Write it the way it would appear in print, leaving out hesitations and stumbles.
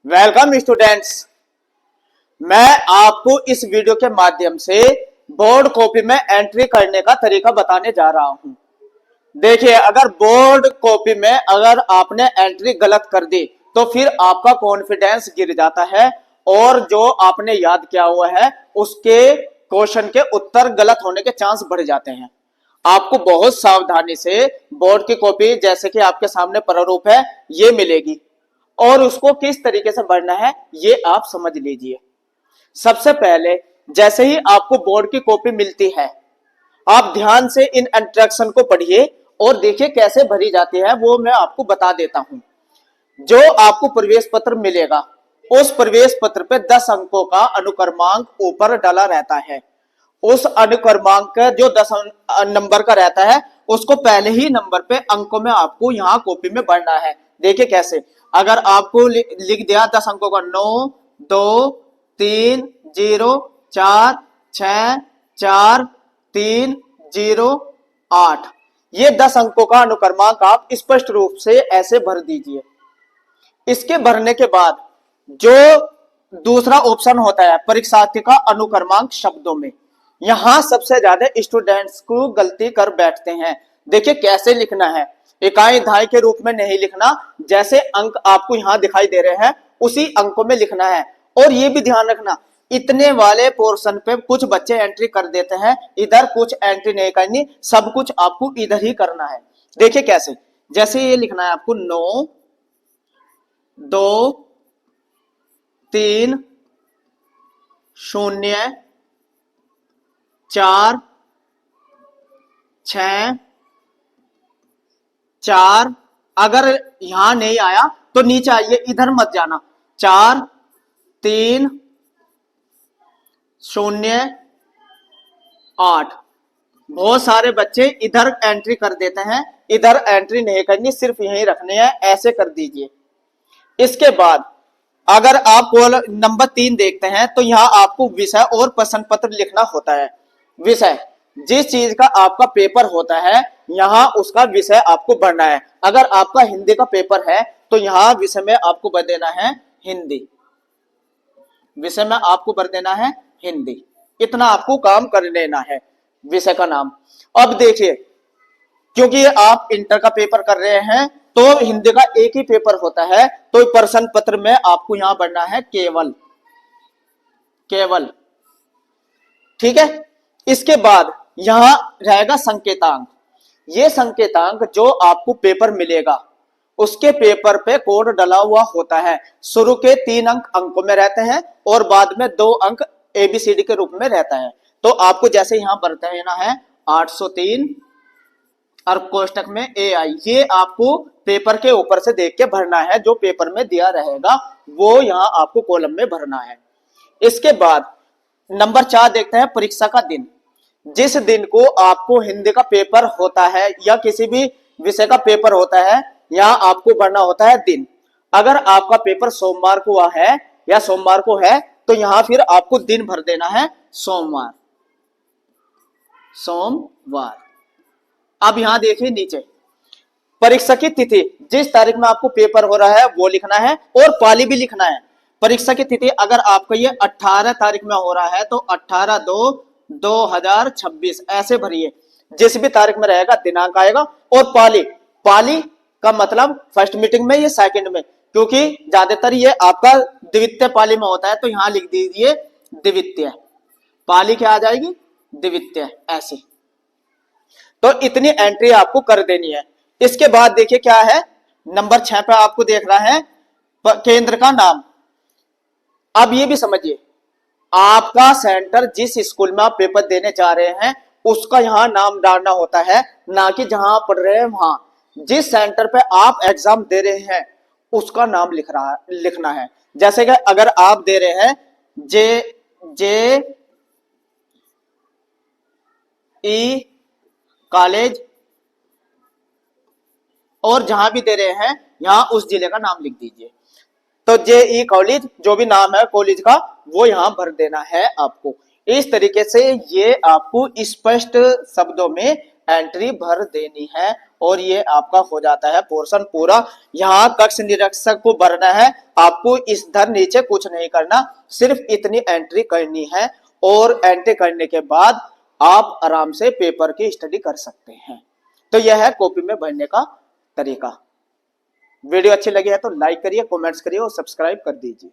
Welcome students. मैं आपको इस वीडियो के माध्यम से बोर्ड कॉपी में एंट्री करने का तरीका बताने जा रहा हूं। देखिए, अगर बोर्ड कॉपी में अगर आपने एंट्री गलत कर दी तो फिर आपका कॉन्फिडेंस गिर जाता है और जो आपने याद किया हुआ है उसके क्वेश्चन के उत्तर गलत होने के चांस बढ़ जाते हैं। आपको बहुत सावधानी से बोर्ड की कॉपी जैसे कि आपके सामने प्रारूप है ये मिलेगी और उसको किस तरीके से भरना है ये आप समझ लीजिए। सबसे पहले जैसे ही आपको बोर्ड की कॉपी मिलती है आप ध्यान से इन इंस्ट्रक्शन को पढ़िए और देखिए कैसे भरी जाती है, वो मैं आपको बता देता हूं। जो आपको प्रवेश पत्र मिलेगा उस प्रवेश पत्र पे 10 अंकों का अनुक्रमांक ऊपर डाला रहता है। उस अनुक्रमांक जो 10 नंबर का रहता है उसको पहले ही नंबर पे अंकों में आपको यहाँ कॉपी में भरना है। देखिए कैसे, अगर आपको लिख दिया 10 अंकों का 9 2 3 0 4 6 4 3 0 8, ये 10 अंकों का अनुक्रमांक आप स्पष्ट रूप से ऐसे भर दीजिए। इसके भरने के बाद जो दूसरा ऑप्शन होता है परीक्षार्थी का अनुक्रमांक शब्दों में, यहां सबसे ज्यादा स्टूडेंट्स को गलती कर बैठते हैं। देखिए कैसे लिखना है, इकाई दहाई के रूप में नहीं लिखना, जैसे अंक आपको यहां दिखाई दे रहे हैं उसी अंकों में लिखना है। और ये भी ध्यान रखना, इतने वाले पोर्शन पे कुछ बच्चे एंट्री कर देते हैं, इधर कुछ एंट्री नहीं करनी, सब कुछ आपको इधर ही करना है। देखिए कैसे, जैसे ये लिखना है आपको 9 2 3 0 4 6 4, अगर यहां नहीं आया तो नीचे आइए, इधर मत जाना। 4 3 0 8, बहुत सारे बच्चे इधर एंट्री कर देते हैं, इधर एंट्री नहीं करनी, सिर्फ यहीं रखनी है, ऐसे कर दीजिए। इसके बाद अगर आप नंबर 3 देखते हैं तो यहां आपको विषय और प्रश्न पत्र लिखना होता है। विषय जिस चीज का आपका पेपर होता है यहां उसका विषय आपको भरना है। अगर आपका हिंदी का पेपर है तो यहां विषय में आपको भर देना है हिंदी, विषय में आपको भर देना है हिंदी। इतना आपको काम कर लेना है विषय का नाम। अब देखिए, क्योंकि आप इंटर का पेपर कर रहे हैं तो हिंदी का एक ही पेपर होता है, तो प्रश्न पत्र में आपको यहां भरना है केवल केवल, ठीक है। इसके बाद यहां रहेगा संकेतांक। ये संकेतांक जो आपको पेपर मिलेगा उसके पेपर पे कोड डला हुआ होता है। शुरू के 3 अंक अंकों में रहते हैं और बाद में 2 अंक एबीसीडी के रूप में रहता है। तो आपको जैसे यहां भरते रहना है 803 और कोष्टक में AI, ये आपको पेपर के ऊपर से देख के भरना है, जो पेपर में दिया रहेगा वो यहां आपको कॉलम में भरना है। इसके बाद नंबर 4 देखते हैं परीक्षा का दिन। जिस दिन को आपको हिंदी का पेपर होता है या किसी भी विषय का पेपर होता है यहां आपको भरना होता है दिन। अगर आपका पेपर सोमवार को हुआ है या सोमवार को है तो यहां फिर आपको दिन भर देना है सोमवार। सोमवार। अब यहां देखिए नीचे परीक्षा की तिथि, जिस तारीख में आपको पेपर हो रहा है वो लिखना है और पाली भी लिखना है। परीक्षा की तिथि अगर आपका ये 18 तारीख में हो रहा है तो 18/2/2026 ऐसे भरिए। जिस भी तारीख में रहेगा दिनांक आएगा। और पाली, पाली का मतलब फर्स्ट मीटिंग में या सेकंड में, क्योंकि ज्यादातर ये आपका द्वितीय पाली में होता है, तो यहां लिख दीजिए द्वितीय। पाली क्या आ जाएगी? द्वितीय। ऐसे तो इतनी एंट्री आपको कर देनी है। इसके बाद देखिए क्या है, नंबर 6 पे आपको देख रहा है केंद्र का नाम। अब ये भी समझिए, आपका सेंटर जिस स्कूल में आप पेपर देने जा रहे हैं उसका यहां नाम डालना होता है, ना कि जहां पढ़ रहे हैं वहां। जिस सेंटर पे आप एग्जाम दे रहे हैं उसका नाम लिखना है। जैसे कि अगर आप दे रहे हैं जे ई कॉलेज और जहां भी दे रहे हैं यहां उस जिले का नाम लिख दीजिए। तो जेई कॉलेज जो भी नाम है कॉलेज का वो यहां भर देना है आपको। इस तरीके से ये आपको स्पष्ट शब्दों में एंट्री भर देनी है और ये आपका हो जाता है पोर्शन पूरा। यहाँ कक्ष निरीक्षक को भरना है, आपको इस धर नीचे कुछ नहीं करना, सिर्फ इतनी एंट्री करनी है और एंट्री करने के बाद आप आराम से पेपर की स्टडी कर सकते हैं। तो यह है कॉपी में भरने का तरीका। वीडियो अच्छी लगी है तो लाइक करिए, कमेंट्स करिए और सब्सक्राइब कर दीजिए।